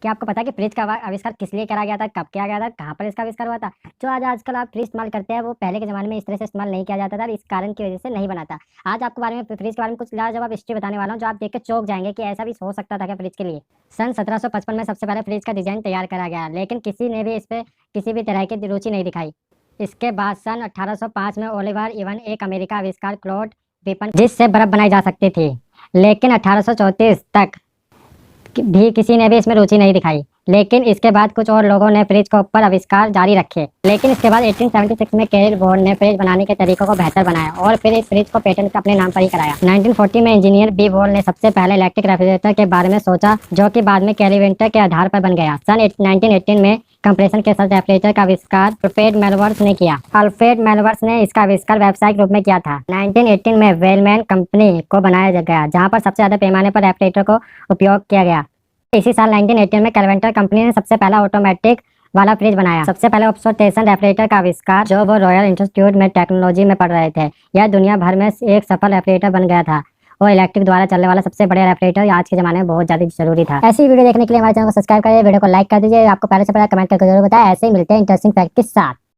क्या आपको पता है कि फ्रिज का आविष्कार किस लिए करा गया था, कब किया गया था, कहाँ पर इसका आविष्कार हुआ था? जो आज आजकल आप फ्रिज इस्तेमाल करते हैं वो पहले के ज़माने में इस तरह से इस्तेमाल नहीं किया जाता था और इस कारण की वजह से नहीं बना था। आज आपको बारे में फ्रिज के बारे में कुछ लाजवाब हिस्ट्री बताने वाला हूँ जो आप देख के चौंक जाएंगे कि ऐसा भी हो सकता था क्या फ्रिज के लिए। सन 1755 में सबसे पहले फ्रिज का डिजाइन तैयार करा गया, लेकिन किसी ने भी इस पे किसी भी तरह की रुचि नहीं दिखाई। इसके बाद सन 1805 में ओलिवर इवन एक अमेरिका आविष्कार क्लोड वेपन जिससे बर्फ बनाई जा सकती थी, लेकिन 1834 तक भी किसी ने भी इसमें रुचि नहीं दिखाई। लेकिन इसके बाद कुछ और लोगों ने फ्रिज के ऊपर आविष्कार जारी रखे, लेकिन इसके बाद 1876 में कैरिल बोर्ड ने फ्रिज बनाने के तरीकों को बेहतर बनाया और फिर इस फ्रिज को पेटेंट अपने नाम पर ही कराया। 1940 में इंजीनियर बी वॉल ने सबसे पहले इलेक्ट्रिक रेफ्रिजरेटर के बारे में सोचा, जो कि बाद में कैरिवेंटर के आधार पर बन गया। सन 1918 में कंप्रेशन के साथ रेफ्रिजरेटर का आविष्कार अल्फ्रेड मेलवर्स ने किया। अल्फ्रेड मेलवर्स ने इसका आविष्कार व्यावसायिक रूप में किया था। 1918 में वेलमैन कंपनी को बनाया गया, जहां पर सबसे ज्यादा पैमाने पर रेफ्रिजरेटर को उपयोग किया गया। इसी साल 1918 में कैलवेंटर कंपनी ने सबसे पहला ऑटोमेटिक वाला फ्रिज बनाया। सबसे पहले ऑब्सोर्टेशन रेफ्रिजरेटर का आविष्कार जो वो रॉयल इंस्टीट्यूट में टेक्नोलॉजी में पढ़ रहे थे, यह दुनिया भर में एक सफल रेफ्रिजरेटर बन गया था। वो इलेक्ट्रिक द्वारा चलने वाला सबसे बड़ा रेफ्रिजरेटर आज के जमाने में बहुत ज्यादा जरूरी था। ऐसी वीडियो देखने के लिए हमारे चैनल को सब्सक्राइब करिए, वीडियो को लाइक कर दीजिए। आपको पहले से पहले कमेंट करके जरूर बताएं। ऐसे ही मिलते हैं इंटरेस्टिंग फैक्ट के साथ।